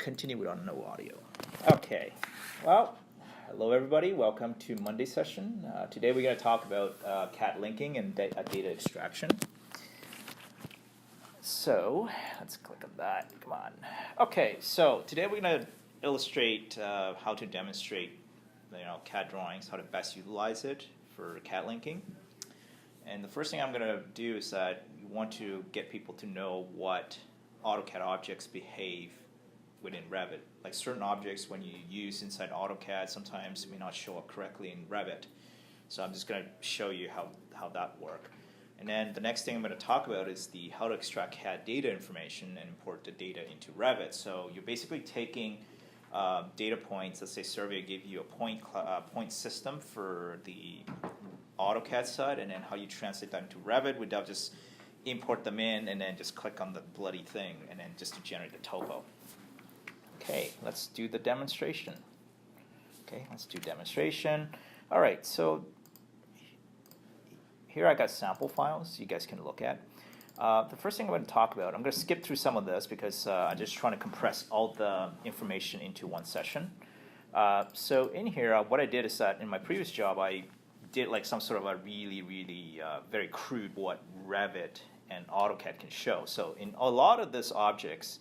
continue with on no audio. Okay, well, hello everybody. Welcome to Monday session. Today we're going to talk about CAD linking and data extraction. So let's click on that. Come on. Okay, so today we're going to illustrate how to demonstrate, CAD drawings, how to best utilize it for CAD linking. And the first thing I'm going to do is that you want to get people to know what AutoCAD objects behave within Revit. Like certain objects, when you use inside AutoCAD, sometimes may not show up correctly in Revit. So I'm just going to show you how that works. And then the next thing I'm going to talk about is how to extract CAD data information and import the data into Revit. So you're basically taking data points. Let's say Surveyor gave you a point system for the AutoCAD side, and then how you translate that into Revit without just import them in and then just click on the bloody thing and then just to generate the topo. Okay, let's do the demonstration. Okay, let's do demonstration. All right, so here I got sample files you guys can look at. The first thing I'm going to talk about, I'm going to skip through some of this because I'm just trying to compress all the information into one session. So in here, what I did is that in my previous job, I did like some sort of a really very crude what Revit and AutoCAD can show. So in a lot of these objects,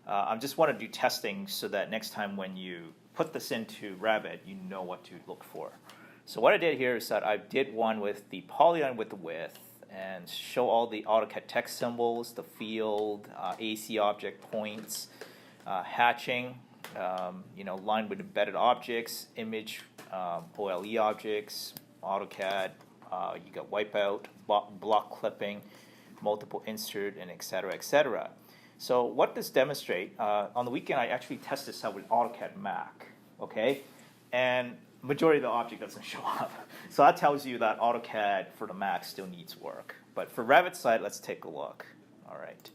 I just want to do testing so that next time when you put this into Revit, you know what to look for. So what I did here is that I did one with the polygon with the width and show all the AutoCAD text symbols, the field, AC object points, hatching, line with embedded objects, image, OLE objects, AutoCAD, you got wipeout, block clipping, multiple insert, and et cetera. So what this demonstrate, on the weekend I actually tested this out with AutoCAD Mac, okay? And majority of the object doesn't show up. So that tells you that AutoCAD for the Mac still needs work. But for Revit side, let's take a look. All right.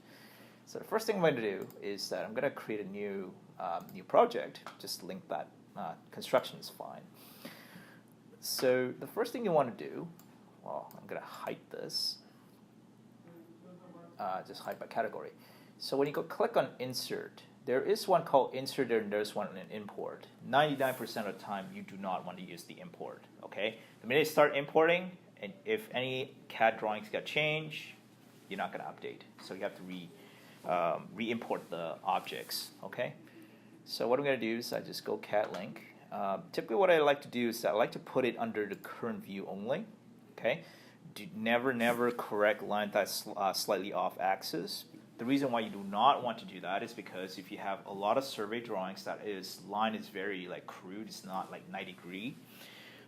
So the first thing I'm going to do is that I'm going to create a new project. Just link that. Construction is fine. So the first thing you want to do, well, I'm going to hide this. Just hide by category. So when you go click on Insert, there is one called Insert and there's one in Import. 99% of the time, you do not want to use the import. Okay. The minute you start importing, and if any CAD drawings get changed, you're not going to update. So you have to re-import the objects. Okay. So what I'm going to do is I just go CAD link. Typically what I like to do is I like to put it under the current view only. Okay. Never correct line that's slightly off axis. The reason why you do not want to do that is because if you have a lot of survey drawings line is very like crude, it's not like 90 degree.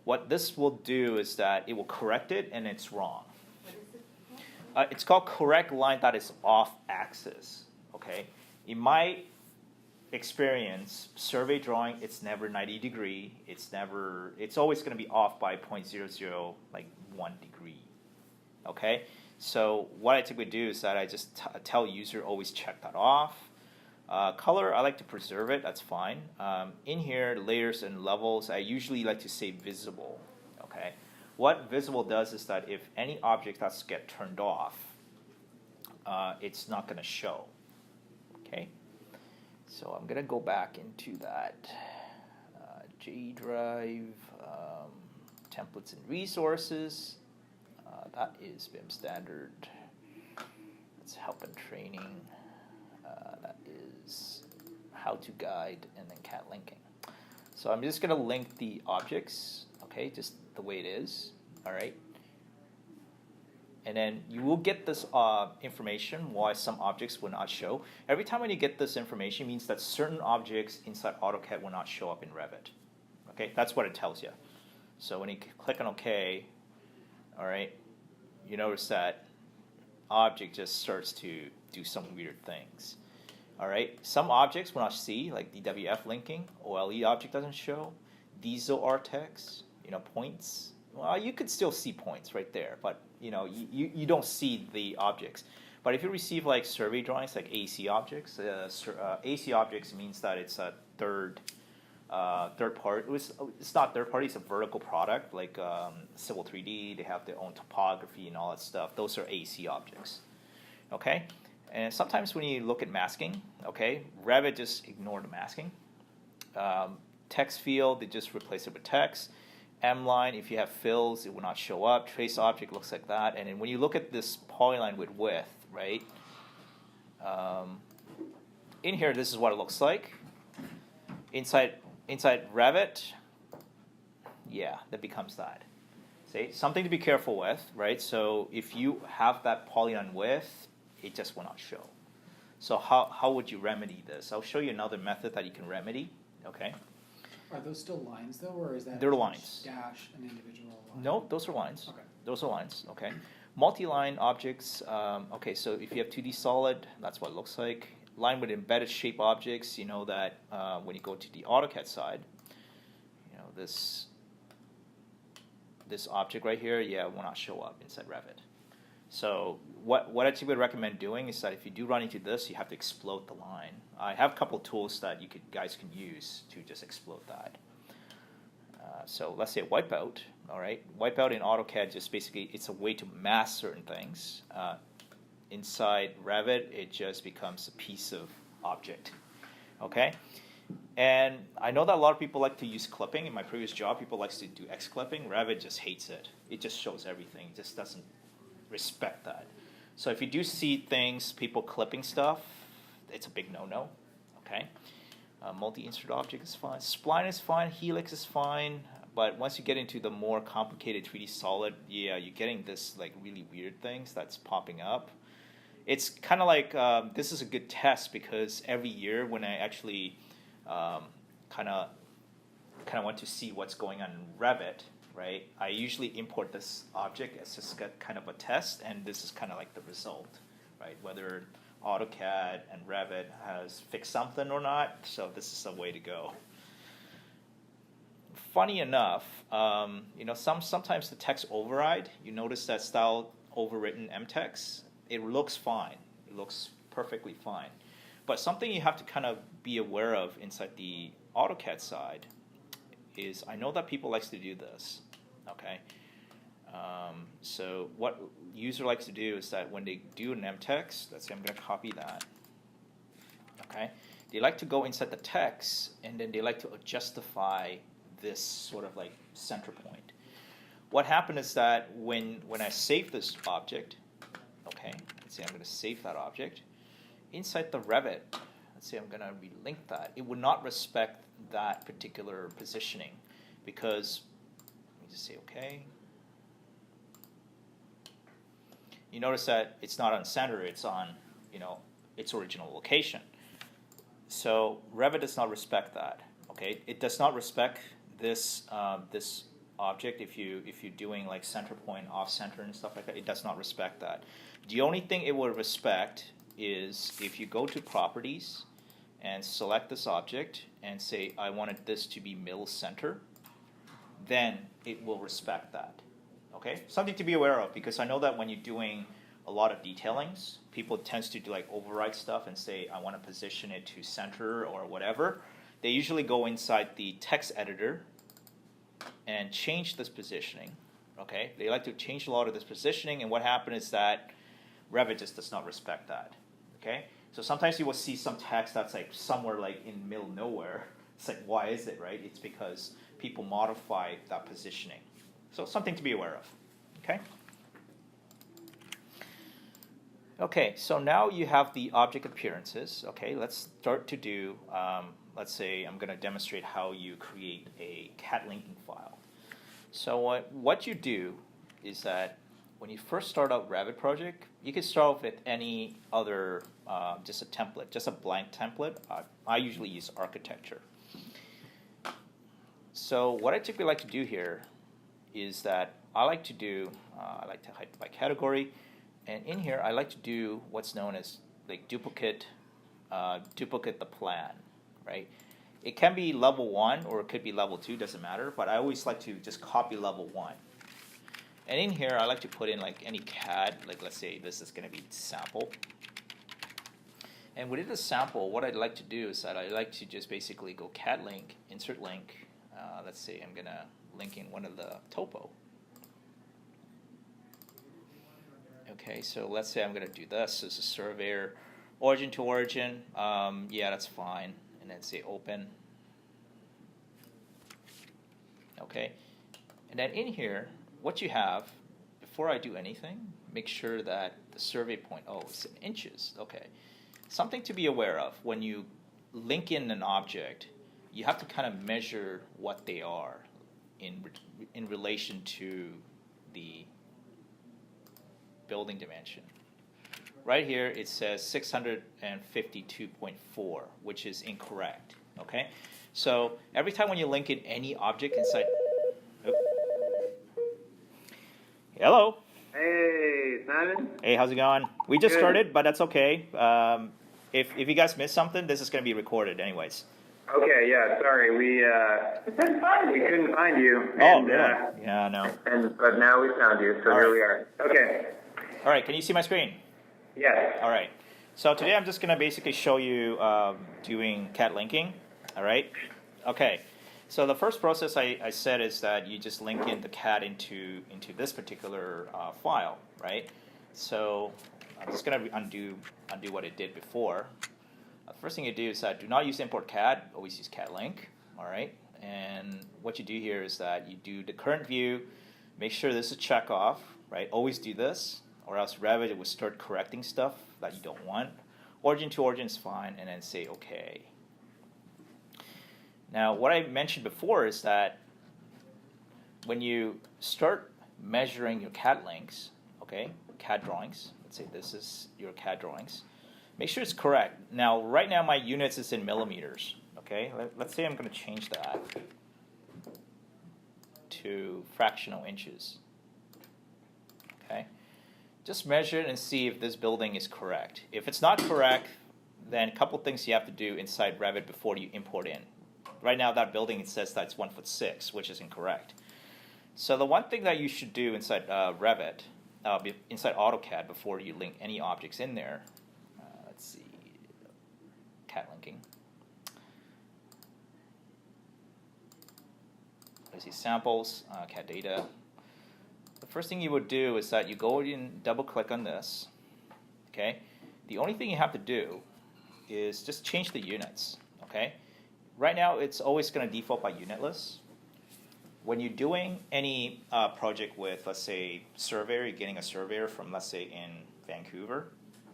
What this will do is that it will correct it and it's wrong. What is it called? It's called correct line that is off axis. Okay. In my experience, survey drawing, it's never 90 degree. It's always going to be off by 0.00, like 1 degree. Okay. So what I typically do is that I just tell user always check that off. Color, I like to preserve it. That's fine. In here, layers and levels, I usually like to say visible. Okay. What visible does is that if any object has to get turned off, it's not going to show. Okay. So I'm going to go back into that J drive, templates and resources. That is BIM standard. That's help and training. That is how to guide and then CAD linking. So I'm just going to link the objects, okay, just the way it is. All right. And then you will get this information why some objects will not show. Every time when you get this information, it means that certain objects inside AutoCAD will not show up in Revit. Okay, that's what it tells you. So when you click on OK, all right, you notice that object just starts to do some weird things. All right, some objects will not see, like DWF linking, OLE object doesn't show, diesel RTX, points. Well, you could still see points right there, but you don't see the objects. But if you receive like survey drawings, like AC objects, AC objects means that it's a third party. It's not third party. It's a vertical product like Civil 3D. They have their own topography and all that stuff. Those are AC objects. Okay, And sometimes when you look at masking, okay, Revit just ignore the masking. Text field, they just replace it with text. M-line, if you have fills, it will not show up. Trace object looks like that. And then when you look at this polyline with width, right? In here, this is what it looks like. Inside Revit, yeah, that becomes that. See, something to be careful with, right? So if you have that polygon width, it just will not show. So how would you remedy this? I'll show you another method that you can remedy, okay? Are those still lines though, or is that They're lines. Dash an individual line? No, those are lines. Okay. Those are lines, okay? Multi-line objects, okay, so if you have 2D solid, that's what it looks like. Line with embedded shape objects, you know that when you go to the AutoCAD side, you know, this object right here, yeah, will not show up inside Revit. So what I typically recommend doing is that if you do run into this, you have to explode the line. I have a couple tools that guys can use to just explode that. So let's say wipeout, all right? Wipeout in AutoCAD just basically, it's a way to mask certain things. Inside Revit, it just becomes a piece of object, okay? And I know that a lot of people like to use clipping. In my previous job, people like to do X clipping. Revit just hates it. It just shows everything. It just doesn't respect that. So if you do see things, people clipping stuff, it's a big no-no, okay? Multi-insert object is fine. Spline is fine. Helix is fine. But once you get into the more complicated 3D solid, yeah, you're getting this like really weird things that's popping up. It's kind of like, this is a good test because every year when I actually kind of want to see what's going on in Revit, right, I usually import this object as just kind of a test, and this is kind of like the result, right, whether AutoCAD and Revit has fixed something or not, so this is the way to go. Funny enough, you know, sometimes the text override, you notice that style overwritten mtext, it looks fine. It looks perfectly fine. But something you have to kind of be aware of inside the AutoCAD side is, I know that people likes to do this, okay? So what user likes to do is that when they do an mtext, let's say I'm going to copy that, okay? They like to go inside the text, and then they like to justify this sort of like center point. What happened is that when I save this object, okay, let's say I'm going to save that object, inside the Revit, let's say I'm going to relink that, it would not respect that particular positioning because, let me just say okay. You notice that it's not on center, it's on, you know, its original location. So Revit does not respect that, okay? It does not respect this this object if you're doing like center point, off center and stuff like that. It does not respect that. The only thing it will respect is if you go to properties and select this object and say I wanted this to be middle center, then it will respect that. Okay, something to be aware of, because I know that when you're doing a lot of detailings, people tends to do like override stuff and say I want to position it to center or whatever. They usually go inside the text editor and change this positioning. Okay, they like to change a lot of this positioning, and what happened is that Revit just does not respect that. Okay, so sometimes you will see some text that's like somewhere like in the middle of nowhere. It's like, why is it, right? It's because people modify that positioning. So something to be aware of. Okay. Okay, so now you have the object appearances. Okay, let's start to do, let's say I'm going to demonstrate how you create a CAD linking file. So what you do is that when you first start out Revit project, you can start with any other, just a template, just a blank template. I usually use architecture. So what I typically like to do here is that I like to hide by category, and in here I like to do what's known as like duplicate the plan, right? It can be level 1 or it could be level 2, doesn't matter, but I always like to just copy level 1. And in here I like to put in like any CAD, like let's say this is going to be sample. And within the sample, what I'd like to do is that I like to just basically go CAD link, insert link. Let's say I'm going to link in one of the topo. Okay, so let's say I'm going to do this as a Surveyor, origin to origin. Yeah, that's fine. And then say open. Okay, and then in here, what you have, before I do anything, make sure that the survey point, oh, it's in inches. Okay, something to be aware of when you link in an object, you have to kind of measure what they are in relation to the building dimension. Right here it says 652.4, which is incorrect. Okay, so every time when you link in any object inside, hello. Hey, Simon. Hey, how's it going? We just Good. started, but that's okay. If you guys missed something, this is going to be recorded anyways. Okay, yeah, sorry, we couldn't find you. Oh, and, really? Yeah, no. But now we found you, so All here right. we are. Okay. All right, can you see my screen? Yes. All right. So today I'm just going to basically show you doing CAD linking. All right. Okay. So the first process I said is that you just link in the CAD into this particular file, right? So I'm just going to undo what it did before. The first thing you do is that do not use import CAD. Always use CAD link. All right. And what you do here is that you do the current view. Make sure this is check off, right? Always do this, or else Revit will start correcting stuff that you don't want. Origin to origin is fine, and then say OK. Now, what I mentioned before is that when you start measuring your CAD links, okay, CAD drawings, let's say this is your CAD drawings, make sure it's correct. Now, right now my units is in millimeters, okay? Let's say I'm going to change that to fractional inches, okay? Just measure it and see if this building is correct. If it's not correct, then a couple things you have to do inside Revit before you import in. Right now, that building, it says that's 1'6", which is incorrect. So the one thing that you should do inside Revit, inside AutoCAD, before you link any objects in there, let's see, CAD linking. Let's see, samples, CAD data. The first thing you would do is that you go in, double-click on this, okay? The only thing you have to do is just change the units, okay? Right now, it's always going to default by unitless. When you're doing any project with, let's say, Surveyor, you're getting a Surveyor from, let's say, in Vancouver,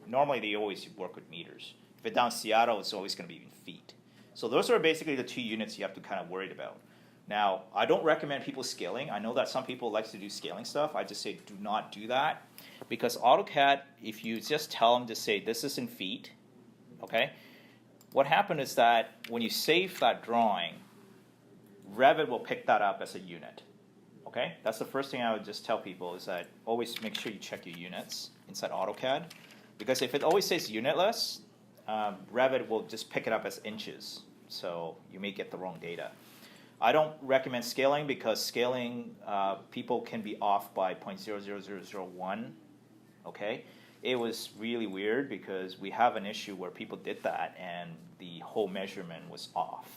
normally they always work with meters. If it's down Seattle, it's always going to be in feet. So those are basically the two units you have to kind of worry about. Now, I don't recommend people scaling. I know that some people like to do scaling stuff. I just say do not do that. Because AutoCAD, if you just tell them to say this is in feet, okay, what happened is that when you save that drawing, Revit will pick that up as a unit. Okay, that's the first thing I would just tell people is that always make sure you check your units inside AutoCAD, because if it always says unitless, Revit will just pick it up as inches, so you may get the wrong data. I don't recommend scaling because scaling people can be off by 0.00001. Okay. It was really weird because we have an issue where people did that and the whole measurement was off,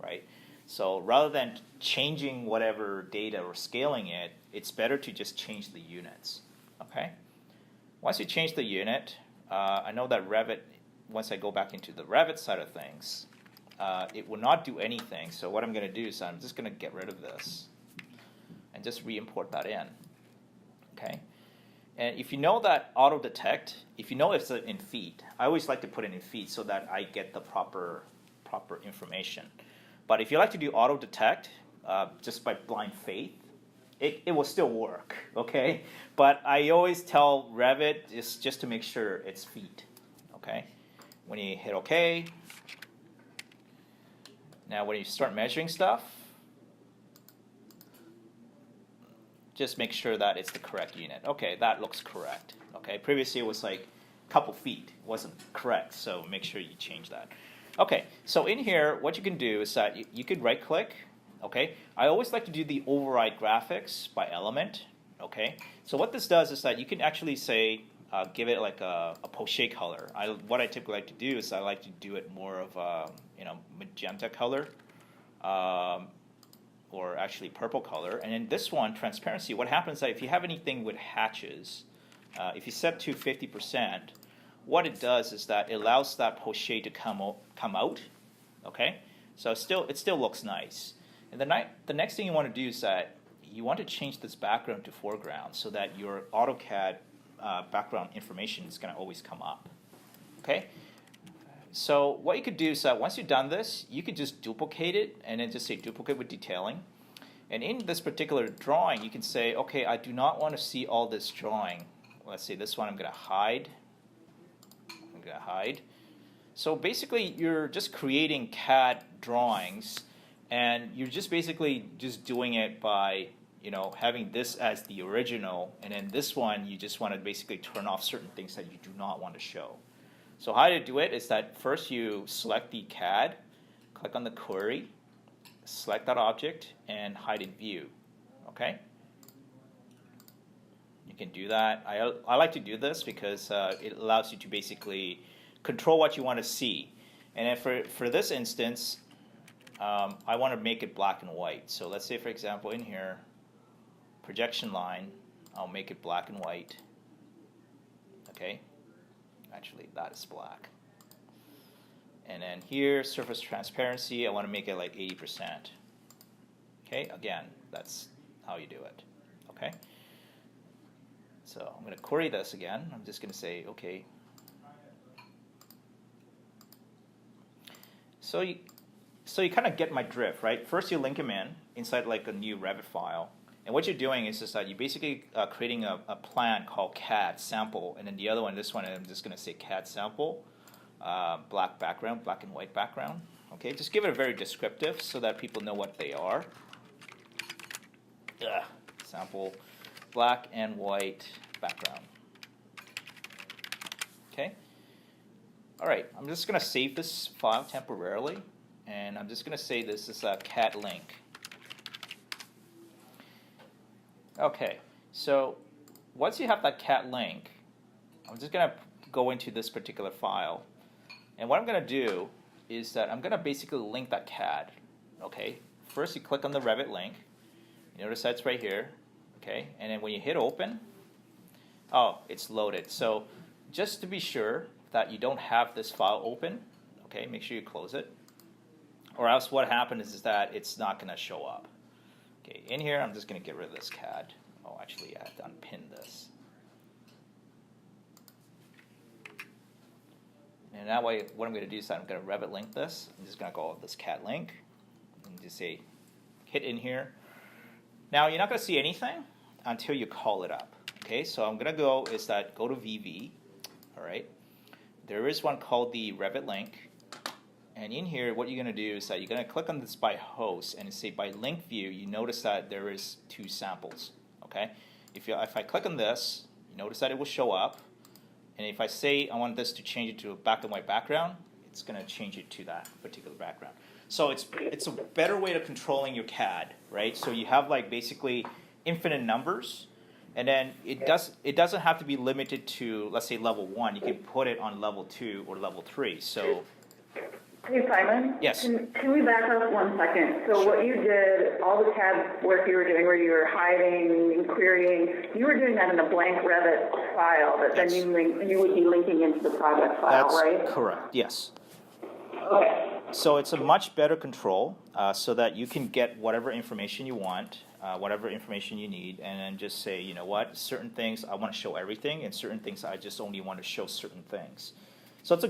right? So rather than changing whatever data or scaling it, it's better to just change the units, okay? Once you change the unit, I know that Revit, once I go back into the Revit side of things, it will not do anything. So what I'm going to do is I'm just going to get rid of this and just re-import that in, okay? And if you know that auto detect, if you know it's in feet, I always like to put it in feet so that I get the proper information. But if you like to do auto detect just by blind faith, it will still work, okay? But I always tell Revit just to make sure it's feet, okay? When you hit OK, now when you start measuring stuff, just make sure that it's the correct unit. Okay, that looks correct. Okay, previously it was like a couple feet. It wasn't correct, so make sure you change that. Okay, so in here, what you can do is that you could right-click. Okay, I always like to do the override graphics by element. Okay, so what this does is that you can actually say, give it like a poche color. What I typically like to do is I like to do it more of a magenta color. Or actually purple color. And in this one, transparency, what happens is that if you have anything with hatches, if you set to 50%, what it does is that it allows that poche to come out, okay? So it still looks nice. And the next thing you want to do is that you want to change this background to foreground so that your AutoCAD background information is going to always come up, okay? So what you could do is that once you've done this, you could just duplicate it and then just say duplicate with detailing. And in this particular drawing, you can say, okay, I do not want to see all this drawing. Let's say this one I'm going to hide. I'm going to hide. So basically, you're just creating CAD drawings, and you're just basically just doing it by, you know, having this as the original, and then this one you just want to basically turn off certain things that you do not want to show. So how to do it is that first you select the CAD, click on the query, select that object, and hide in view. Okay? You can do that. I like to do this because it allows you to basically control what you want to see. And then for this instance, I want to make it black and white. So let's say, for example, in here, projection line, I'll make it black and white. Okay? Actually, that is black. And then here, surface transparency, I want to make it like 80%. Okay, again, that's how you do it. Okay? So I'm going to query this again. I'm just going to say, okay. So you kind of get my drift, right? First you link them in inside like a new Revit file. And what you're doing is just that you're basically creating a plan called CAD sample. And then the other one, this one, I'm just going to say CAD sample, black background, black and white background. Okay, just give it a very descriptive so that people know what they are. Sample, black and white background. Okay. All right, I'm just going to save this file temporarily, and I'm just going to say this is a CAD link. Okay, so once you have that CAD link, I'm just going to go into this particular file, and what I'm going to do is that I'm going to basically link that CAD. Okay, first you click on the Revit link. You notice that's right here. Okay, and then when you hit open, oh, it's loaded. So just to be sure that you don't have this file open, okay, make sure you close it, or else what happens is that it's not going to show up. Okay, in here, I'm just going to get rid of this CAD. Oh, actually, I have to unpin this. And that way, what I'm going to do is that I'm going to Revit link this. I'm just going to go with this CAD link and just say, hit in here. Now, you're not going to see anything until you call it up. Okay, so I'm going to go to VV. All right. There is one called the Revit link. And in here, what you're going to do is that you're going to click on this by host and say by link view, you notice that there is 2 samples. Okay, if I click on this, you notice that it will show up. And if I say I want this to change it to a black and white background, it's going to change it to that particular background. So it's a better way of controlling your CAD, right? So you have like basically infinite numbers, and then it doesn't have to be limited to, let's say, level 1. You can put it on level 2 or level 3. So. Hey, Simon? Yes. Can we back up 1 second? So what you did, all the CAD work you were doing where you were hiding and querying, you were doing that in a blank Revit file that then you would be linking into the project file, right? That's correct, yes. Okay. So it's a much better control so that you can get whatever information you want, whatever information you need, and then just say, you know what, certain things I want to show everything, and certain things I just only want to show certain things. So it's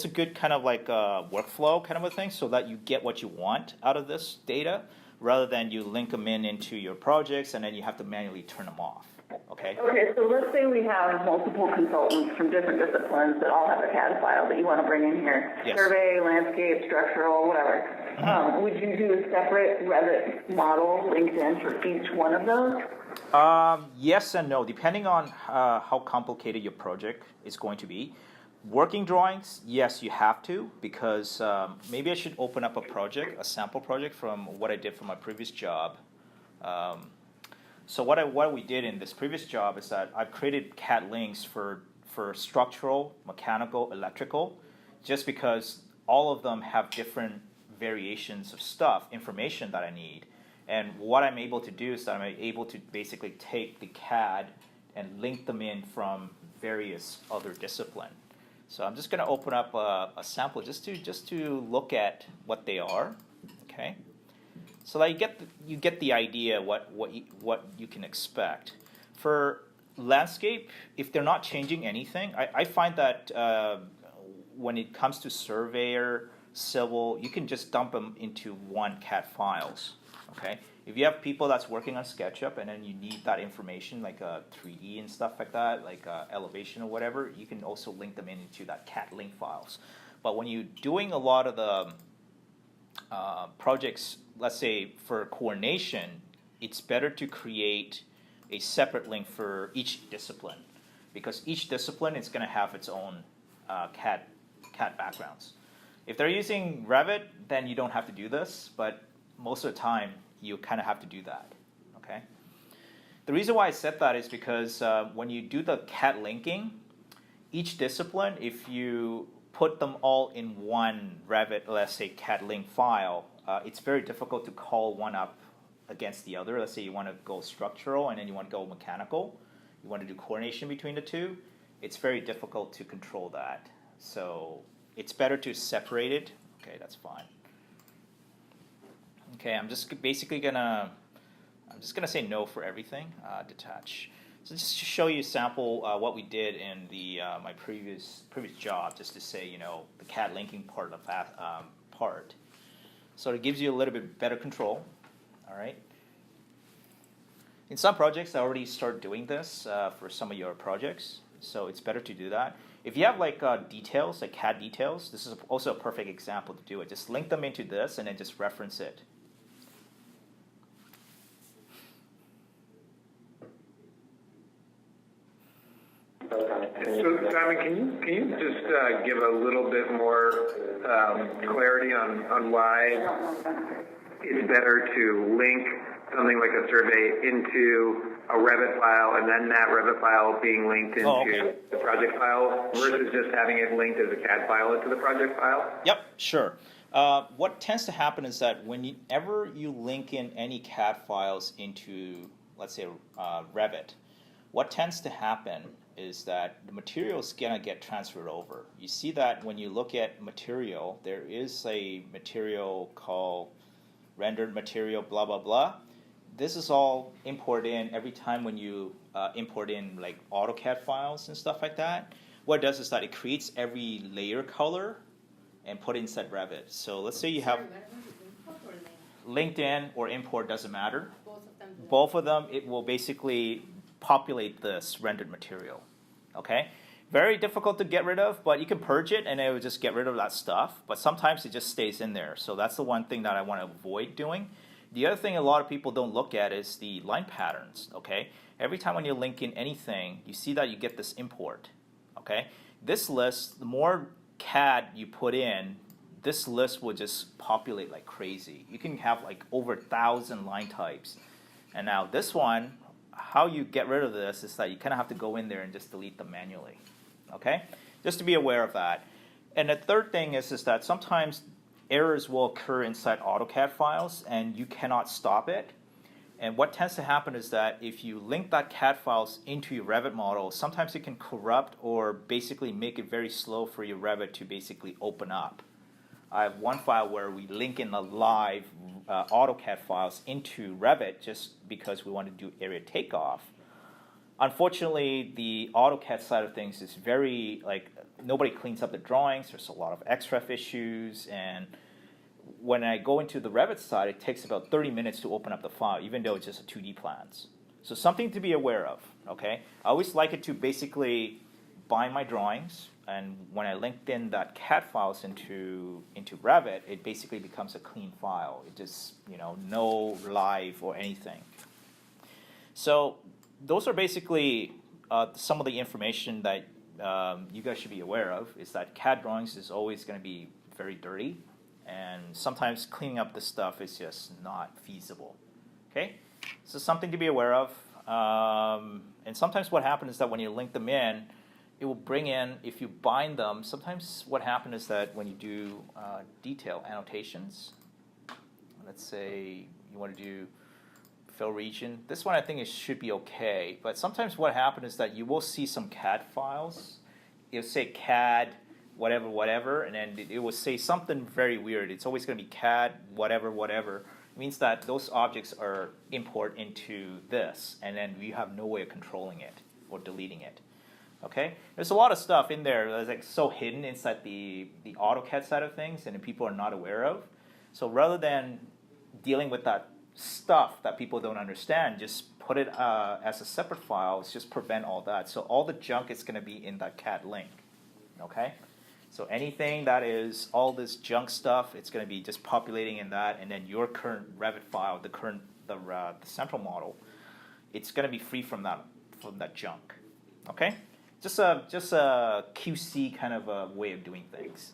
a good kind of like workflow kind of a thing, so that you get what you want out of this data, rather than you link them into your projects and then you have to manually turn them off. Okay. Okay, so let's say we have multiple consultants from different disciplines that all have a CAD file that you want to bring in here. Yes. Survey, landscape, structural, whatever. Mm-hmm. Would you do a separate Revit model linked in for each one of those? Yes and no, depending on how complicated your project is going to be. Working drawings, yes, you have to, because maybe I should open up a sample project from what I did for my previous job. So what we did in this previous job is that I've created CAD links for structural, mechanical, electrical, just because all of them have different variations of information that I need. And what I'm able to do is that I'm able to basically take the CAD and link them in from various other discipline. So I'm just going to open up a sample just to look at what they are, okay? So that you get the idea what you can expect. For landscape, if they're not changing anything, I find that when it comes to surveyor, civil, you can just dump them into one CAD files, okay? If you have people that's working on SketchUp and then you need that information like 3D and stuff like that, like elevation or whatever, you can also link them into that CAD link files. But when you're doing a lot of the projects, let's say for coordination, it's better to create a separate link for each discipline, because each discipline is going to have its own CAD backgrounds. If they're using Revit, then you don't have to do this, but most of the time you kind of have to do that, okay? The reason why I said that is because when you do the CAD linking, each discipline, if you put them all in one Revit, let's say CAD link file, it's very difficult to call one up against the other. Let's say you want to go structural and then you want to go mechanical. You want to do coordination between the two. It's very difficult to control that. So it's better to separate it. Okay, that's fine. Okay, I'm just gonna say no for everything. Detach. So just to show you a sample what we did in the my previous job, just to say, you know, the CAD linking part of that part. So it gives you a little bit better control. All right. In some projects, I already started doing this for some of your projects, so it's better to do that. If you have like details, like CAD details, this is also a perfect example to do it. Just link them into this and then just reference it. So Simon, can you just give a little bit more clarity on why it's better to link something like a survey into a Revit file and then that Revit file being linked into the project file versus just having it linked as a CAD file into the project file? Yep, sure. What tends to happen is that whenever you link in any CAD files into, let's say, Revit, what tends to happen is that the material is going to get transferred over. You see that when you look at material, there is a material called rendered material, blah, blah, blah. This is all imported in every time when you import in like AutoCAD files and stuff like that. What it does is that it creates every layer color and put it inside Revit. So let's say you have LinkedIn or import, doesn't matter. Both of them, it will basically populate this rendered material, okay? Very difficult to get rid of, but you can purge it and it will just get rid of that stuff, but sometimes it just stays in there. So that's the one thing that I want to avoid doing. The other thing a lot of people don't look at is the line patterns, okay? Every time when you link in anything, you see that you get this import, okay? This list, the more CAD you put in, this list will just populate like crazy. You can have like over 1,000 line types. And now this one, how you get rid of this is that you kind of have to go in there and just delete them manually, okay? Just to be aware of that. And the third thing is that sometimes errors will occur inside AutoCAD files and you cannot stop it. And what tends to happen is that if you link that CAD files into your Revit model, sometimes it can corrupt or basically make it very slow for your Revit to basically open up. I have one file where we link in the live AutoCAD files into Revit just because we want to do area takeoff. Unfortunately, the AutoCAD side of things is very, like, nobody cleans up the drawings. There's a lot of XREF issues. And when I go into the Revit side, it takes about 30 minutes to open up the file, even though it's just a 2D plans. So something to be aware of, okay? I always like it to basically bind my drawings. And when I linked in that CAD files into Revit, it basically becomes a clean file. It just, you know, no live or anything. So those are basically some of the information that you guys should be aware of, is that CAD drawings is always going to be very dirty. And sometimes cleaning up this stuff is just not feasible. Okay? So something to be aware of. And sometimes what happens is that when you link them in, it will bring in, if you bind them, sometimes what happens is that when you do detail annotations, let's say you want to do fill region. This one I think it should be okay, but sometimes what happens is that you will see some CAD files. It'll say CAD whatever whatever, and then it will say something very weird. It's always going to be CAD whatever whatever. It means that those objects are import into this, and then you have no way of controlling it or deleting it. Okay, there's a lot of stuff in there that's like so hidden inside the AutoCAD side of things, and people are not aware of. So rather than dealing with that stuff that people don't understand, just put it as a separate file. It's just prevent all that. So all the junk is going to be in that CAD link. Okay, so anything that is all this junk stuff, it's going to be just populating in that, and then your current Revit file, the central model, it's going to be free from that junk. Okay. Just a QC kind of a way of doing things.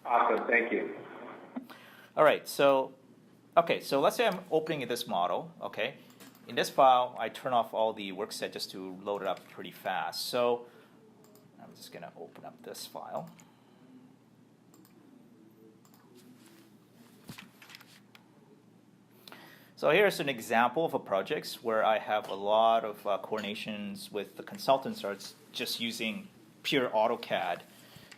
Awesome, thank you. All right, so let's say I'm opening this model. Okay, in this file, I turn off all the work set just to load it up pretty fast. So I'm just gonna open up this file. So here's an example of a project where I have a lot of coordinations with the consultants are just using pure AutoCAD.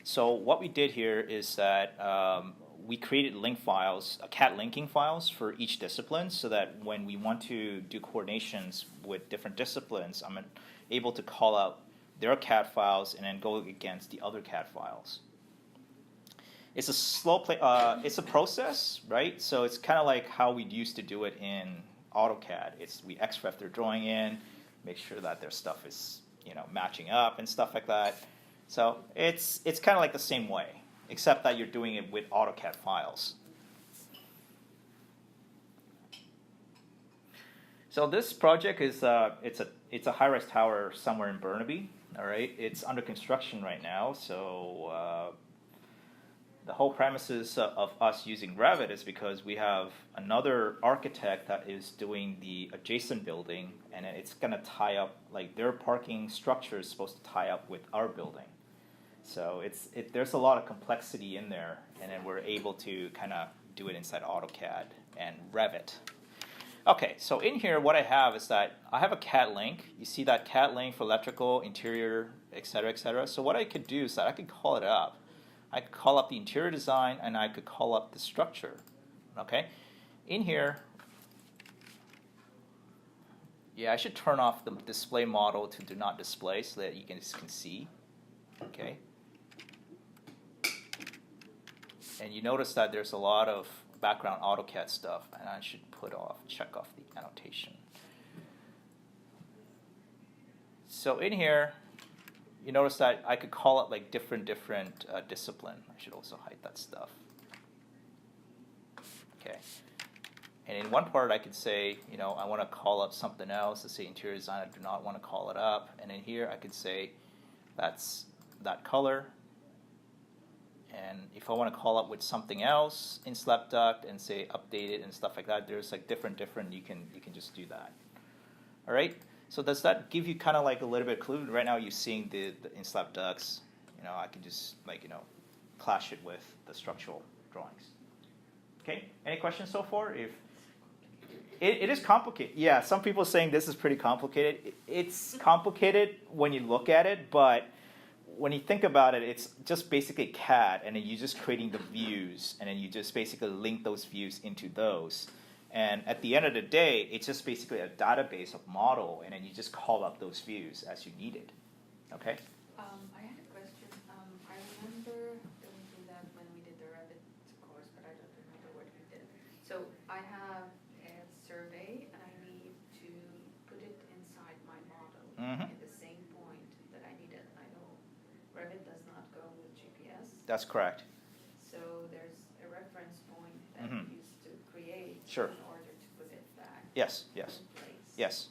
So what we did here is that we created link files, CAD linking files for each discipline, so that when we want to do coordinations with different disciplines, I'm able to call out their CAD files and then go against the other CAD files. It's a slow it's a process, right? So it's kind of like how we used to do it in AutoCAD. We XREF their drawing in, make sure that their stuff is matching up and stuff like that. So it's kind of like the same way, except that you're doing it with AutoCAD files. So this project is it's a high-rise tower somewhere in Burnaby. All right, it's under construction right now. So the whole premises of us using Revit is because we have another architect that is doing the adjacent building, and it's going to tie up, like their parking structure is supposed to tie up with our building. So there's a lot of complexity in there, and then we're able to kind of do it inside AutoCAD and Revit. Okay, so in here what I have is that I have a CAD link. You see that CAD link for electrical, interior, etc., etc. So what I could do is that I could call it up. I could call up the interior design, and I could call up the structure. Okay, in here, yeah, I should turn off the display model to do not display so that you can see. Okay, and you notice that there's a lot of background AutoCAD stuff, and I should check off the annotation. So in here, you notice that I could call it like different discipline. I should also hide that stuff. Okay. And in one part I could say, I want to call up something else. Let's say interior design, I do not want to call it up. And in here I could say that's that color. And if I want to call up with something else in slap duct and say update it and stuff like that, there's like different, you can just do that. All right. So does that give you kind of like a little bit of clue? Right now you're seeing the in slap ducts. I can just clash it with the structural drawings. Okay. Any questions so far? If it is complicated, yeah. Some people are saying this is pretty complicated. It's complicated when you look at it, but when you think about it, it's just basically CAD, and then you're just creating the views, and then you just basically link those views into those. And at the end of the day, it's just basically a database of model, and then you just call up those views as you need it. Okay? I had a question. I remember going through that when we did the Revit course, but I don't remember what we did. So I have a survey, and I need to put it inside my model at the same point that I need it. I know Revit does not go with GPS. That's correct. So there's a reference point that you used to create Sure. in order to put it back Yes. in place. Yes.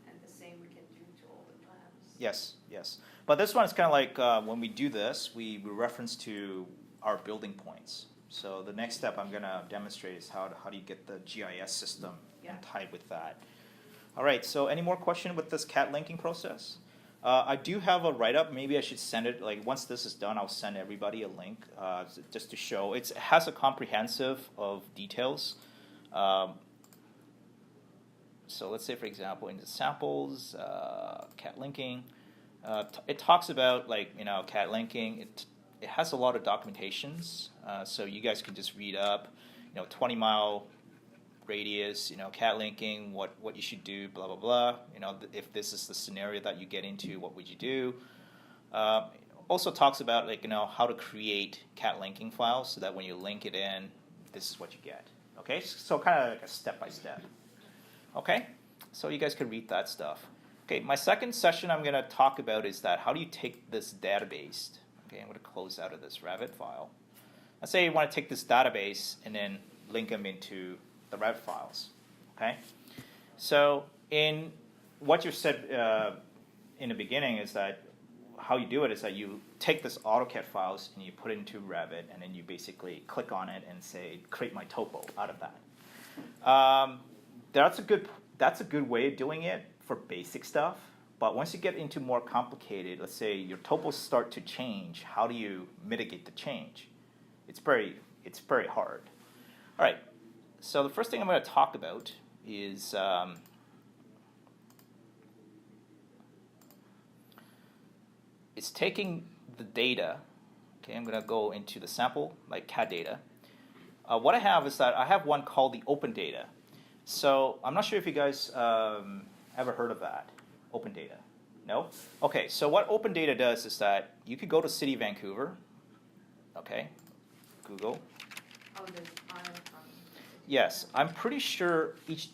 And the same we can do to all the plans. Yes. But this one is kind of like when we do this, we reference to our building points. So the next step I'm going to demonstrate is how do you get the GIS system and tied with that. All right, so any more question with this CAD linking process? I do have a write-up. Maybe I should send it, like once this is done, I'll send everybody a link just to show. It has a comprehensive of details. So let's say, for example, in the samples, CAD linking, it talks about CAD linking. It has a lot of documentations, so you guys can just read up, 20-mile radius, CAD linking, what you should do, blah blah blah. If this is the scenario that you get into, what would you do? Also talks about how to create CAD linking files so that when you link it in, this is what you get. Okay, so kind of like a step by step. Okay, so you guys can read that stuff. Okay, my second session I'm going to talk about is that how do you take this database. Okay, I'm going to close out of this Revit file. Let's say you want to take this database and then link them into the Revit files. Okay, so in what you said in the beginning is that how you do it is that you take this AutoCAD files and you put it into Revit, and then you basically click on it and say create my topo out of that. That's a good way of doing it for basic stuff. But once you get into more complicated, let's say your topos start to change, how do you mitigate the change? It's very hard. All right. So the first thing I'm going to talk about is it's taking the data. Okay, I'm going to go into the sample, like CAD data. What I have is that I have one called the open data. So I'm not sure if you guys ever heard of that, open data. No? Okay, so what open data does is that you could go to City of Vancouver. Okay, Google. Oh, there's Yes, I'm pretty sure each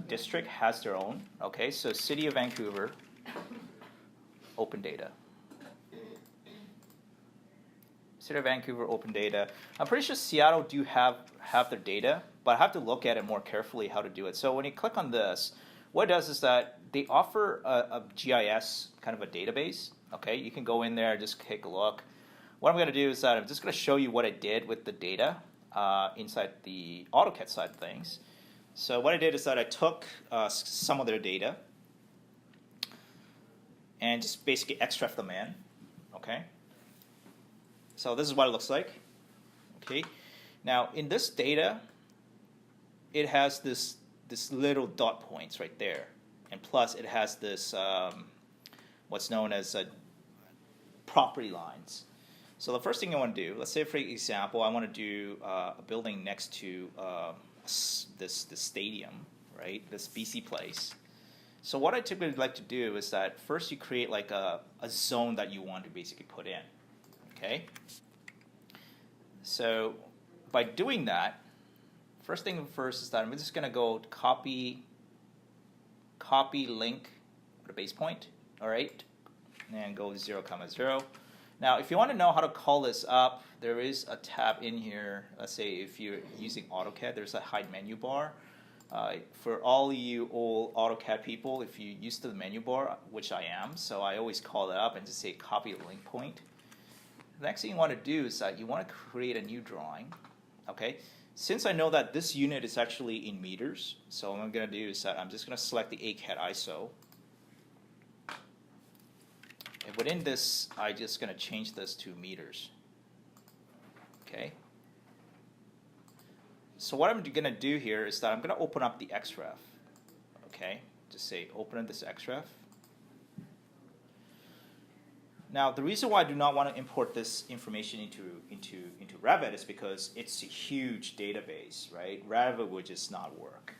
district has their own. Okay, so City of Vancouver, open data. City of Vancouver open data. I'm pretty sure Seattle do have their data, but I have to look at it more carefully how to do it. So when you click on this, what it does is that they offer a GIS kind of a database. Okay, you can go in there, just take a look. What I'm going to do is that I'm just going to show you what I did with the data inside the AutoCAD side of things. So what I did is that I took some of their data and just basically extract them in. Okay. So this is what it looks like. Okay. Now in this data, it has this little dot points right there, and plus it has this what's known as property lines. So the first thing I want to do, let's say for example, I want to do a building next to this stadium, right? This BC Place. So what I typically like to do is that first you create like a zone that you want to basically put in. Okay. So by doing that, first thing first is that I'm just going to go copy link the base point. All right, and go 0, 0. Now, if you want to know how to call this up, there is a tab in here. Let's say if you're using AutoCAD, there's a hide menu bar. For all you old AutoCAD people, if you used to the menu bar, which I am, so I always call that up and just say copy link point. The next thing you want to do is that you want to create a new drawing. Okay. Since I know that this unit is actually in meters, so what I'm going to do is that I'm just going to select the AutoCAD ISO. And within this, I'm just going to change this to meters. Okay. So what I'm going to do here is that I'm going to open up the XREF. Okay. Just say open up this XREF. Now, the reason why I do not want to import this information into Revit is because it's a huge database, right? Revit would just not work.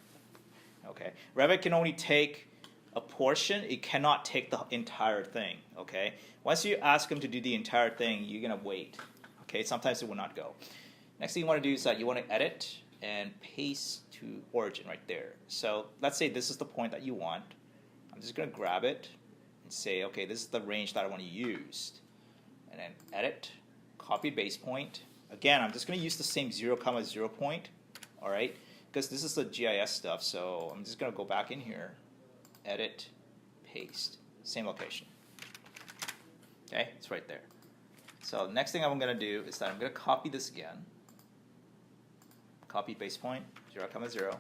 Okay, Revit can only take a portion; it cannot take the entire thing. Okay, once you ask them to do the entire thing, you're gonna wait. Okay, sometimes it will not go. Next thing you want to do is that you want to edit and paste to origin right there. So let's say this is the point that you want. I'm just gonna grab it. Say, okay, this is the range that I want to use. And then edit, copy base point. Again, I'm just going to use the same 0, 0 point, all right? Because this is the GIS stuff, so I'm just going to go back in here, edit, paste, same location. Okay, it's right there. So the next thing I'm going to do is that I'm going to copy this again. Copy base point, 0, 0.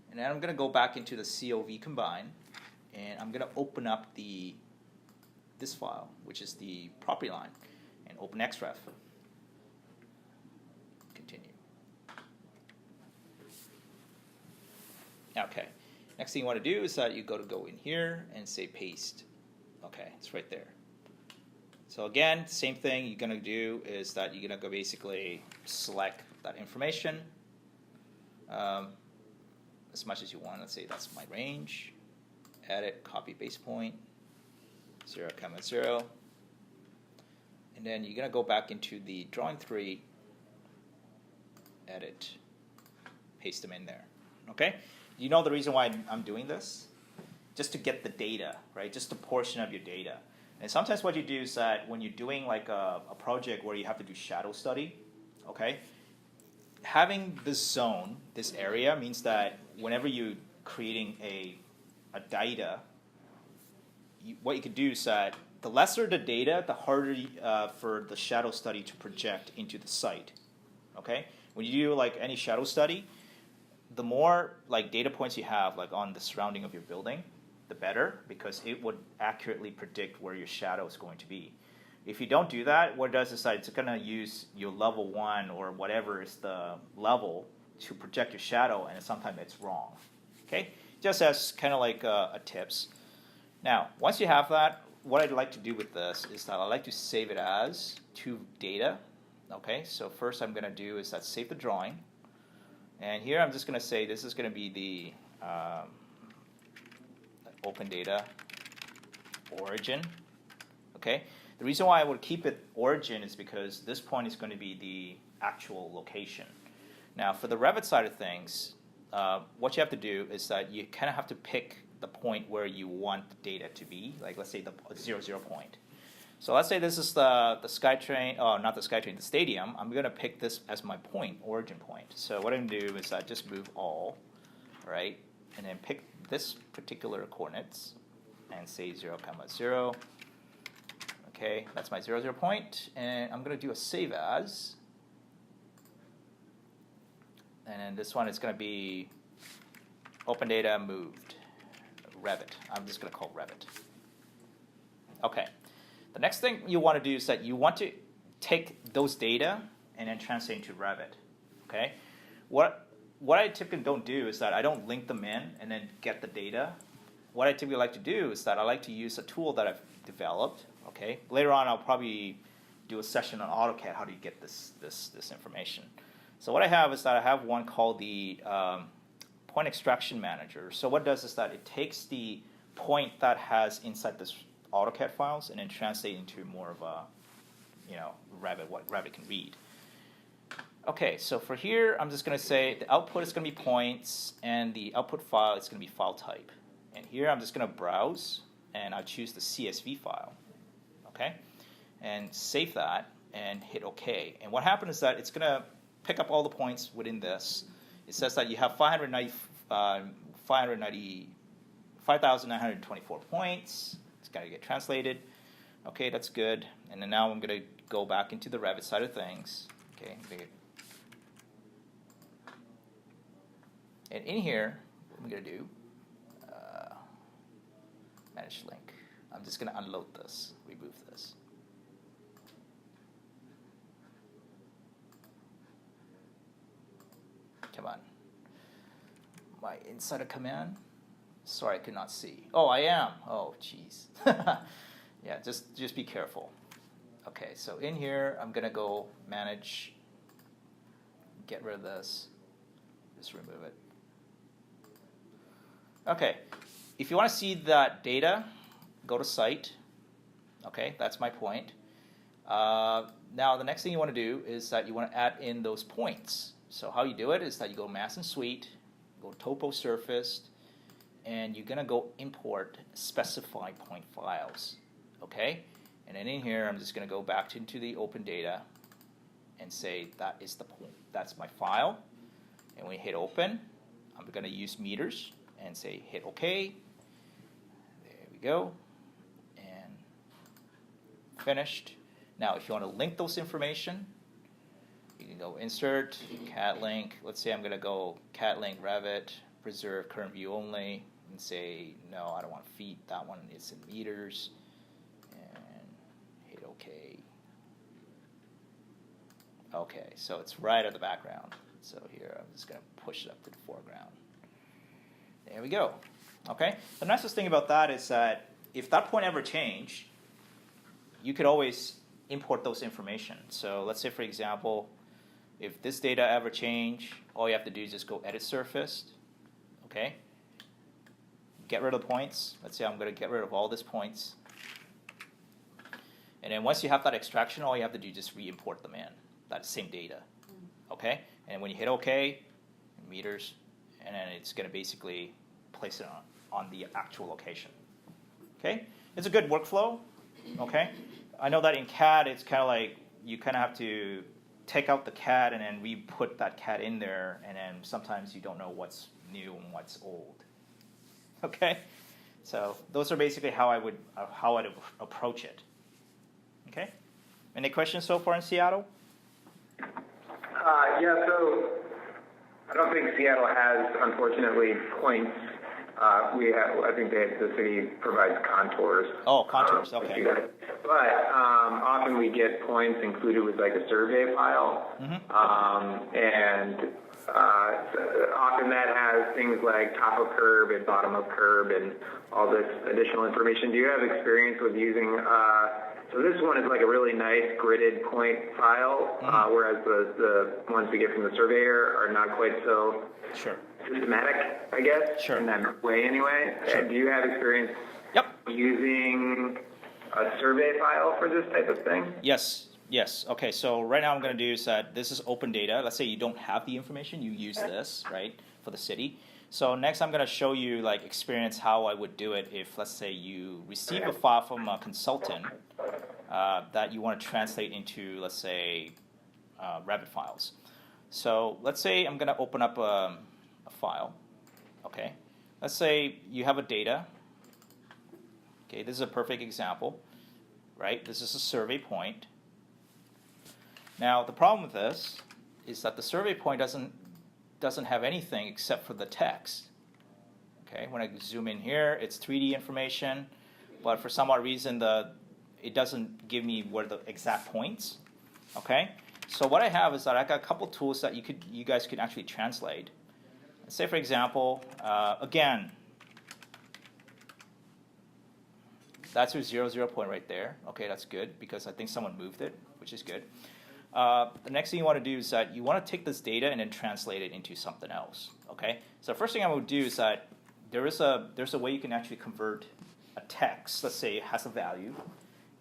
And then I'm going to go back into the COV combine. And I'm going to open up this file, which is the property line, and open XREF. Continue. Okay. Next thing you want to do is that you go in here and say paste. Okay, it's right there. So again, same thing you're gonna do is that you're gonna go basically select that information as much as you want. Let's say that's my range. Edit, copy base point, 0, 0. And then you're gonna go back into the drawing 3, edit, paste them in there. Okay? You know the reason why I'm doing this? Just to get the data, right? Just a portion of your data. And sometimes what you do is that when you're doing like a project where you have to do shadow study, okay, having this zone, this area, means that whenever you're creating a data, what you could do is that the lesser the data, the harder for the shadow study to project into the site. Okay, when you do like any shadow study, the more like data points you have like on the surrounding of your building, the better, because it would accurately predict where your shadow is going to be. If you don't do that, what it does is that it's going to use your level 1 or whatever is the level to project your shadow, and sometimes it's wrong. Okay, just as kind of like a tips. Now, once you have that, what I'd like to do with this is that I like to save it as to data. Okay, so first I'm going to do is that save the drawing, and here I'm just going to say this is going to be the open data origin. Okay, the reason why I would keep it origin is because this point is going to be the actual location. Now, for the Revit side of things, what you have to do is that you kind of have to pick the point where you want the data to be, like let's say the 0, 0 point. So let's say this is the SkyTrain, not the SkyTrain, the stadium. I'm going to pick this as my point, origin point. So what I'm going to do is just move all, right, and then pick this particular coordinates and say 0, 0. Okay, that's my 0, 0 point, and I'm going to do a save as. And then this one is going to be open data moved, Revit. I'm just going to call Revit. Okay. The next thing you want to do is that you want to take those data and then translate into Revit. Okay. What I typically don't do is that I don't link them in and then get the data. What I typically like to do is that I like to use a tool that I've developed. Okay. Later on, I'll probably do a session on AutoCAD. How do you get this information? So what I have is that I have one called the Point Extraction Manager. So what it does is that it takes the point that has inside this AutoCAD files and then translate into more of a, Revit, what Revit can read. Okay, so for here, I'm just going to say the output is going to be points, and the output file is going to be file type. And here, I'm just going to browse, and I'll choose the CSV file. Okay, and save that, and hit OK. And what happens is that it's going to pick up all the points within this. It says that you have 5,924 points. It's got to get translated. Okay, that's good. And then now I'm going to go back into the Revit side of things. Okay, and in here, what I'm going to do, manage link. I'm just going to unload this, remove this. Come on. My insider command? Sorry, I could not see. Oh, I am. Oh, jeez. Yeah, just be careful. Okay, so in here, I'm going to go manage, get rid of this, just remove it. Okay, if you want to see that data, go to site. Okay, that's my point. Now, the next thing you want to do is that you want to add in those points. So how you do it is that you go Mass and Suite, go Topo Surface, and you're going to go import specify point files. Okay? And then in here, I'm just going to go back into the open data and say that is the point. That's my file. And when you hit open, I'm going to use meters and say hit OK. There we go. And finished. Now, if you want to link those information, you can go insert, CAD link. Let's say I'm going to go CAD link Revit, preserve current view only, and say, no, I don't want feet. That one is in meters. And hit OK. Okay, so it's right at the background. So here, I'm just going to push it up to the foreground. There we go. Okay. The nicest thing about that is that if that point ever changed, you could always import those information. So let's say, for example, if this data ever change, all you have to do is just go edit surfaced. Okay. Get rid of the points. Let's say I'm going to get rid of all these points. And then once you have that extraction, all you have to do is just re-import them in, that same data. Okay? And when you hit OK, meters, and then it's going to basically place it on the actual location. Okay? It's a good workflow. Okay? I know that in CAD, it's kind of like you kind of have to take out the CAD and then re-put that CAD in there, and then sometimes you don't know what's new and what's old. Okay? So those are basically how I'd approach it. Okay? Any questions so far in Seattle? Yeah, so I don't think Seattle has, unfortunately, points. I think the city provides contours. Oh, contours, okay. But often we get points included with like a survey file. And often that has things like top of curb and bottom of curb and all this additional information. Do you have experience with using, so this one is like a really nice gridded point file, whereas the ones we get from the surveyor are not quite so systematic, I guess, in that way anyway. Do you have experience using a survey file for this type of thing? Yes. Okay, so right now I'm going to do is that this is open data. Let's say you don't have the information, you use this, right, for the city. So next I'm going to show you like experience how I would do it if, let's say, you receive a file from a consultant that you want to translate into, let's say, Revit files. So let's say I'm going to open up a file. Okay, let's say you have a data. Okay, this is a perfect example, right? This is a survey point. Now the problem with this is that the survey point doesn't have anything except for the text. Okay, when I zoom in here, it's 3D information, but for some odd reason it doesn't give me where the exact points. Okay, so what I have is that I got a couple tools that you guys could actually translate. Let's say, for example, again, that's your 0, point right there. Okay, that's good because I think someone moved it, which is good. The next thing you want to do is that you want to take this data and then translate it into something else. Okay, so the first thing I would do is that there's a way you can actually convert a text, let's say it has a value,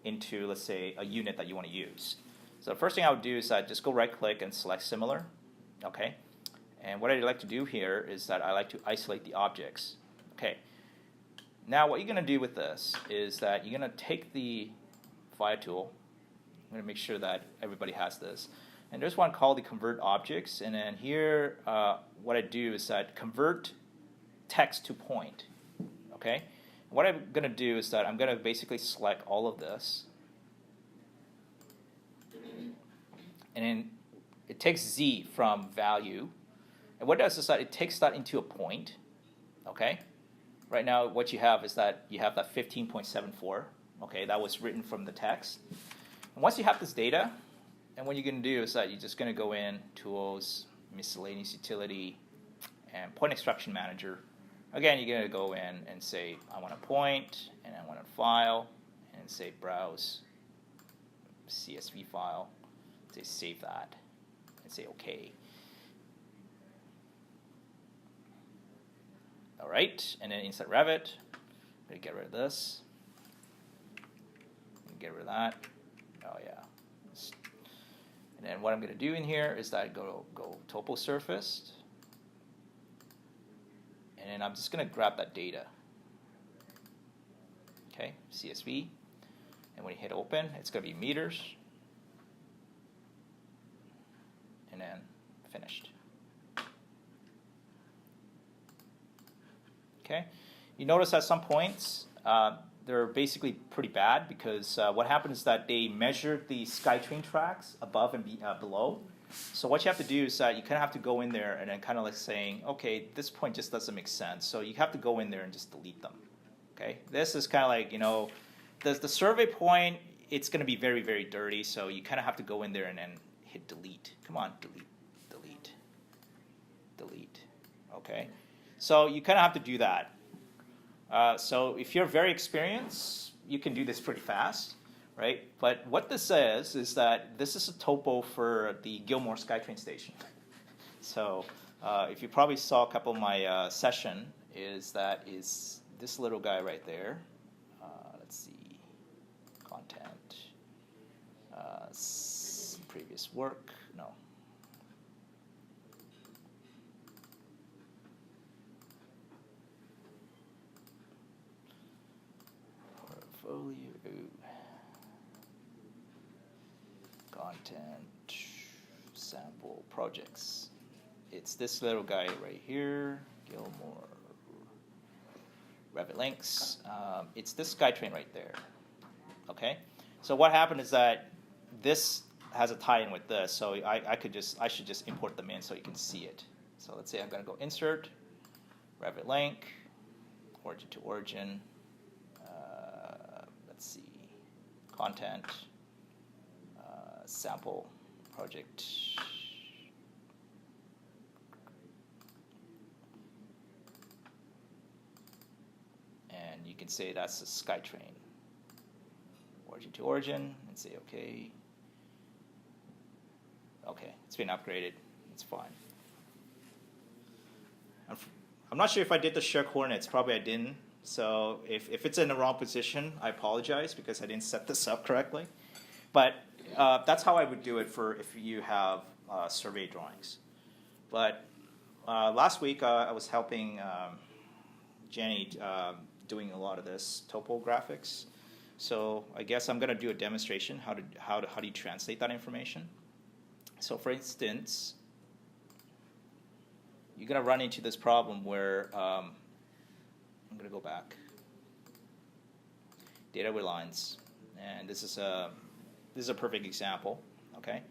into, let's say, a unit that you want to use. So the first thing I would do is that just go right click and select similar. Okay, and what I like to do here is that I like to isolate the objects. Okay, now what you're going to do with this is that you're going to take the Via tool. I'm going to make sure that everybody has this. And there's one called the convert objects. And then here, what I do is that convert text to point. Okay? What I'm going to do is that I'm going to basically select all of this. And then it takes Z from value. And what it does is that it takes that into a point. Okay? Right now, what you have is that you have that 15.74. Okay, that was written from the text. And once you have this data, and what you're going to do is that you're just going to go in, Tools, Miscellaneous Utility, and Point Extraction Manager. Again, you're going to go in and say, I want a point, and I want a file, and say Browse, CSV file. Say Save that, and say OK. All right, and then inside Revit, I'm going to get rid of this. Get rid of that. Oh yeah. And then what I'm going to do in here is that I go topo surfaced, and then I'm just going to grab that data. Okay, CSV, and when you hit open, it's going to be meters, and then finished. Okay, you notice at some points they're basically pretty bad because what happens is that they measured the SkyTrain tracks above and below. So what you have to do is that you kind of have to go in there and then kind of like saying, okay, this point just doesn't make sense. So you have to go in there and just delete them. Okay, this is kind of like, you know, the survey point, it's going to be very, very dirty. So you kind of have to go in there and then hit delete. Come on, delete, delete, delete. Okay. So you kind of have to do that. So if you're very experienced, you can do this pretty fast, right? But what this says is that this is a topo for the Gilmore SkyTrain station. So if you probably saw a couple of my session, is this little guy right there. Let's see, content, previous work, no. Portfolio, content, sample projects. It's this little guy right here, Gilmore, Revit links. It's this SkyTrain right there. Okay, so what happened is that this has a tie-in with this, so I should just import them in so you can see it. So let's say I'm going to go insert, Revit link, origin to origin. Let's see, content, sample project. And you can say that's a SkyTrain. Origin to origin, and say okay. Okay, it's been upgraded. It's fine. I'm not sure if I did the share coordinates. Probably I didn't. So if it's in the wrong position, I apologize because I didn't set this up correctly. But that's how I would do it for if you have survey drawings. But last week I was helping Jenny doing a lot of this topographics. So I guess I'm going to do a demonstration how do you translate that information. So for instance, you're going to run into this problem where I'm going to go back. Data with lines, and this is a perfect example. Okay,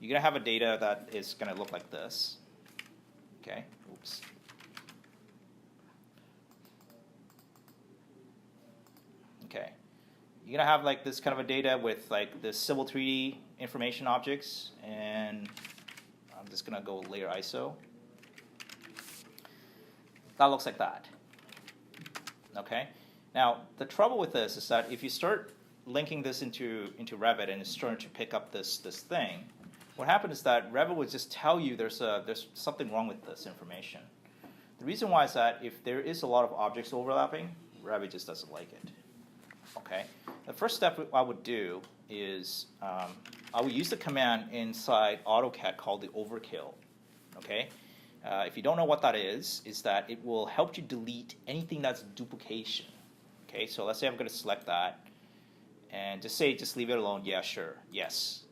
you're going to have a data that is going to look like this. Okay, oops. Okay, you're going to have like this kind of a data with like the Civil 3D information objects, and I'm just going to go layer ISO. That looks like that. Okay. Now the trouble with this is that if you start linking this into Revit and it's starting to pick up this thing, what happens is that Revit would just tell you there's something wrong with this information. The reason why is that if there is a lot of objects overlapping, Revit just doesn't like it. Okay. The first step I would do is I would use the command inside AutoCAD called the overkill. Okay. If you don't know what that is that it will help you delete anything that's duplication. Okay, so let's say I'm going to select that and just leave it alone. Yeah, sure, yes.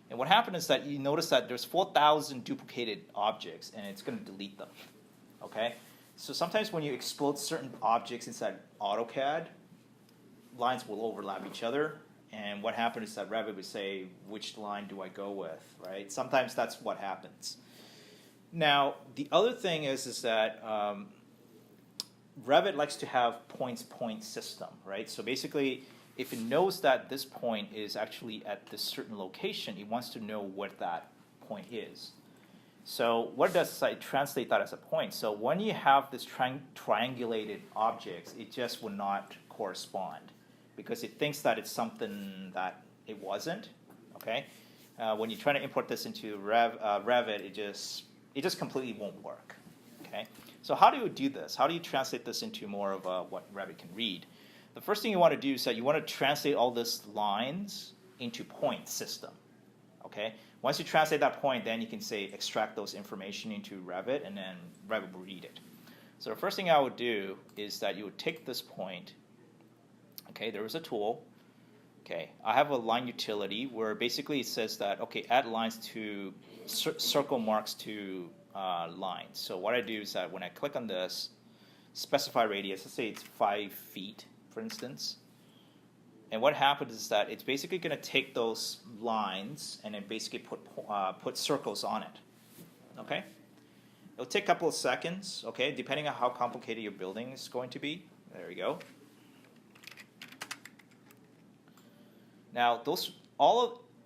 And what happened is that you notice that there's 4,000 duplicated objects and it's going to delete them. Okay, so sometimes when you explode certain objects inside AutoCAD, lines will overlap each other. And what happened is that Revit would say, which line do I go with, right? Sometimes that's what happens. Now, the other thing is that Revit likes to have point system, right? So basically, if it knows that this point is actually at this certain location, it wants to know what that point is. So what it does is it translate that as a point. So when you have this triangulated objects, it just will not correspond because it thinks that it's something that it wasn't, okay? When you try to import this into Revit, it just completely won't work, okay? So how do you do this? How do you translate this into more of what Revit can read? The first thing you want to do is that you want to translate all these lines into point system, okay? Once you translate that point, then you can say extract those information into Revit, and then Revit will read it. So the first thing I would do is that you would take this point, okay, there is a tool, okay, I have a line utility where basically it says that, okay, add lines to circle marks to lines. So what I do is that when I click on this, specify radius, let's say it's 5 feet, for instance. And what happens is that it's basically going to take those lines and then basically put circles on it. Okay? It'll take a couple of seconds, okay, depending on how complicated your building is going to be. There we go. Now,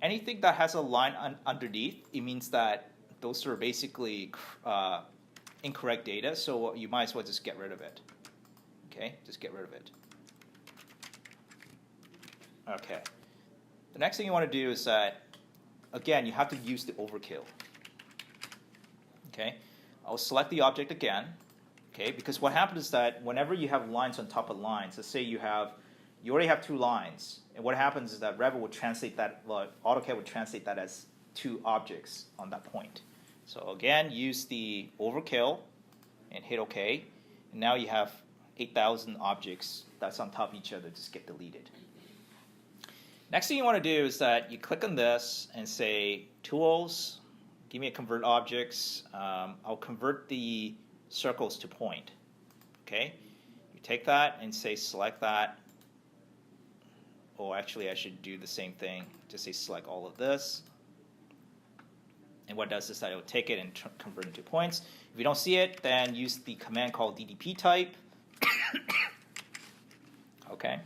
anything that has a line underneath, it means that those are basically incorrect data, so you might as well just get rid of it. Okay, just get rid of it. Okay. The next thing you want to do is that, again, you have to use the overkill. Okay, I'll select the object again. Okay, because what happens is that whenever you have lines on top of lines, let's say you already have 2 lines, and what happens is that Revit would translate that, AutoCAD would translate that as 2 objects on that point. So again, use the overkill and hit OK, and now you have 8,000 objects that's on top of each other just get deleted. Next thing you want to do is that you click on this and say Tools, give me a Convert Objects. I'll convert the circles to point. Okay, you take that and say select that. Oh, actually I should do the same thing. Just say select all of this. And what it does is that it will take it and convert it to points. If you don't see it, then use the command called DDP type. Okay.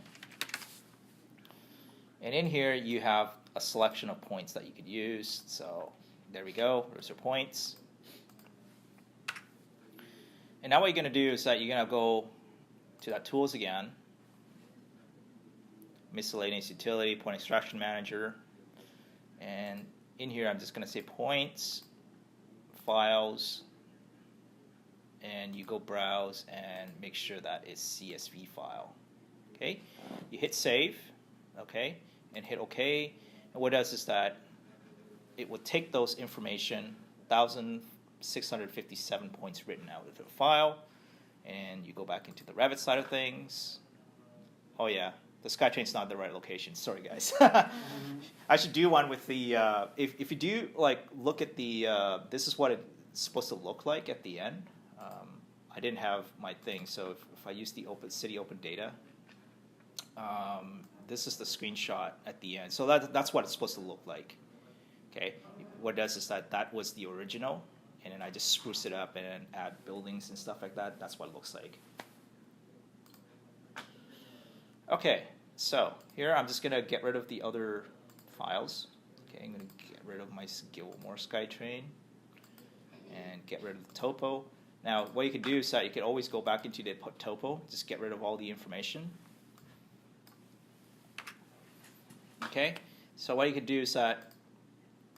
And in here you have a selection of points that you could use. So there we go, those are points. And now what you're going to do is that you're going to go to that Tools again, Miscellaneous Utility, Point Extraction Manager, and in here I'm just going to say Points, Files, and you go Browse and make sure that it's CSV file. Okay, you hit Save, okay, and hit OK, and what it does is that it will take those information, 1,657 points written out of the file, and you go back into the Revit side of things. Oh yeah, the SkyTrain's not the right location. Sorry guys. I should do one with the, if you do look at the, this is what it's supposed to look like at the end. I didn't have my thing, so if I use the City Open Data, this is the screenshot at the end. So that's what it's supposed to look like. Okay, what it does is that was the original, and then I just spruce it up and add buildings and stuff like that. That's what it looks like. Okay, so here I'm just gonna get rid of the other files. Okay, I'm gonna get rid of my Gilmore SkyTrain and get rid of the topo. Now, what you can do is that you can always go back into the topo, just get rid of all the information. Okay, so what you can do is that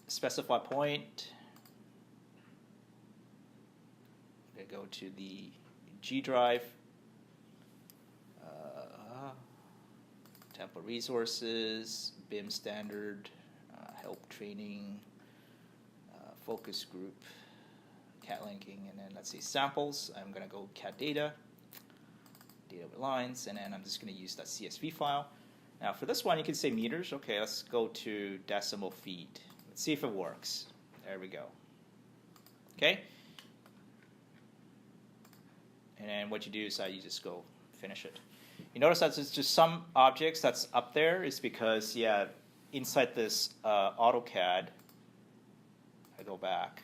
specify point. I'm going to go to the G drive, template resources, BIM standard, help training, focus group, CAD linking, and then let's say samples. I'm going to go CAD data with lines, and then I'm just going to use that CSV file. Now for this one, you can say meters. Okay, let's go to decimal feet. Let's see if it works. There we go. Okay. And then what you do is that you just go finish it. You notice that it's just some objects that's up there is because, yeah, inside this AutoCAD, I go back.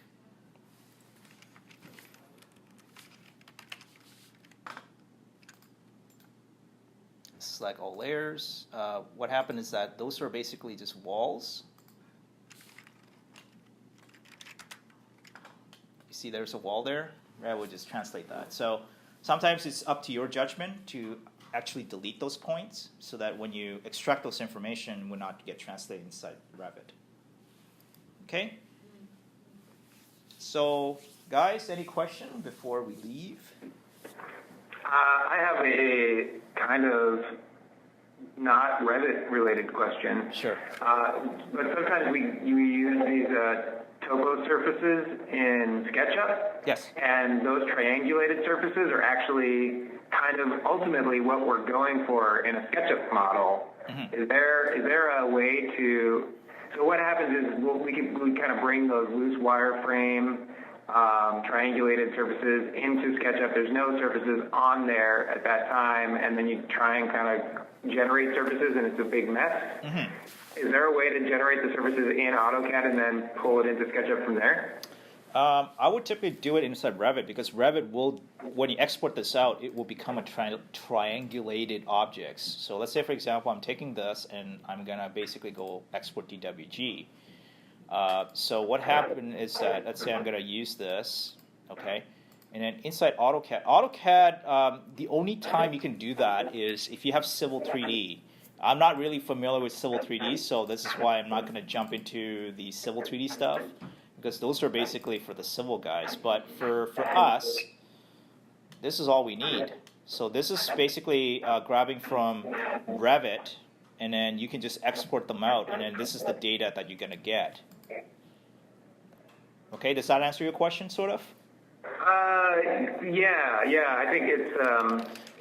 Select all layers. What happened is that those are basically just walls. You see there's a wall there? I would just translate that. So sometimes it's up to your judgment to actually delete those points so that when you extract those information, it will not get translated inside Revit. Okay? So guys, any question before we leave? I have a kind of not Revit related question. Sure. But sometimes you use these topo surfaces in SketchUp. Yes. And those triangulated surfaces are actually kind of ultimately what we're going for in a SketchUp model. Mm-hmm. Is there a way to? So what happens is we kind of bring those loose wireframe triangulated surfaces into SketchUp. There's no surfaces on there at that time, and then you try and kind of generate surfaces, and it's a big mess. Mm-hmm. Is there a way to generate the surfaces in AutoCAD and then pull it into SketchUp from there? I would typically do it inside Revit because Revit will, when you export this out, it will become a triangulated objects. So let's say, for example, I'm taking this and I'm going to basically go export DWG. So what happened is that, let's say I'm going to use this, okay? And then inside AutoCAD, the only time you can do that is if you have Civil 3D. I'm not really familiar with Civil 3D, so this is why I'm not going to jump into the Civil 3D stuff, because those are basically for the civil guys. But for us, this is all we need. So this is basically grabbing from Revit, and then you can just export them out, and then this is the data that you're going to get. Okay, does that answer your question, sort of? Yeah. I think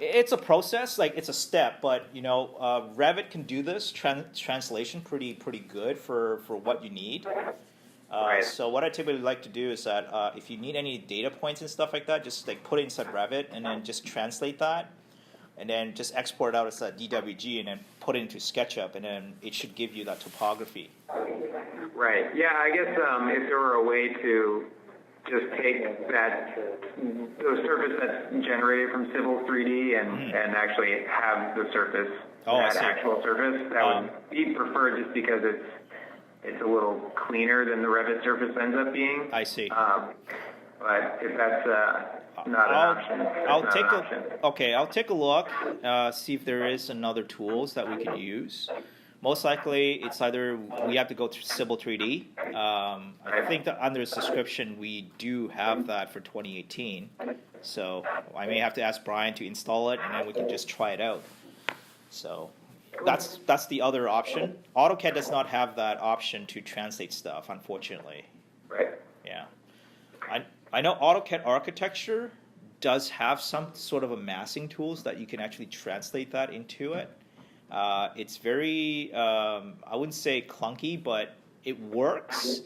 It's a process, like it's a step, but you know, Revit can do this translation pretty good for what you need. Right. So what I typically like to do is that if you need any data points and stuff like that, just like put it inside Revit and then just translate that, and then just export it out as a DWG and then put it into SketchUp, and then it should give you that topography. Right. Yeah, I guess if there were a way to just take those surface that's generated from Civil 3D and actually have the surface, that actual surface, that would be preferred just because it's a little cleaner than the Revit surface ends up being. I see. But if that's not an option, I'll take a look, see if there is another tools that we can use. Most likely, it's either we have to go through Civil 3D. I think that under the subscription, we do have that for 2018. So I may have to ask Brian to install it, and then we can just try it out. So that's the other option. AutoCAD does not have that option to translate stuff, unfortunately. Right. Yeah. I know AutoCAD architecture does have some sort of a massing tools that you can actually translate that into it. It's very, I wouldn't say clunky, but it works.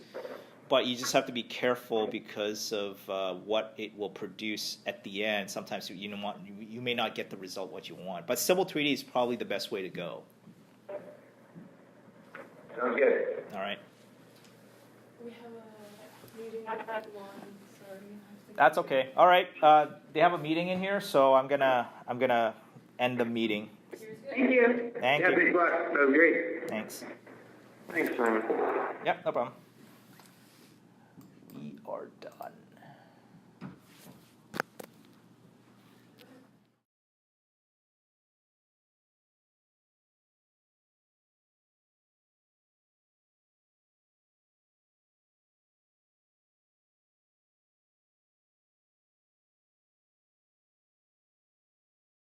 But you just have to be careful because of what it will produce at the end. Sometimes you may not get the result what you want. But Civil 3D is probably the best way to go. Sounds good. All right. We have a meeting at 1, sorry. That's okay. All right. They have a meeting in here, so I'm gonna end the meeting. Thank you. Thank Yeah, you. thanks a lot. That was great. Thanks. Thanks, Simon. Yep, no problem. We are done.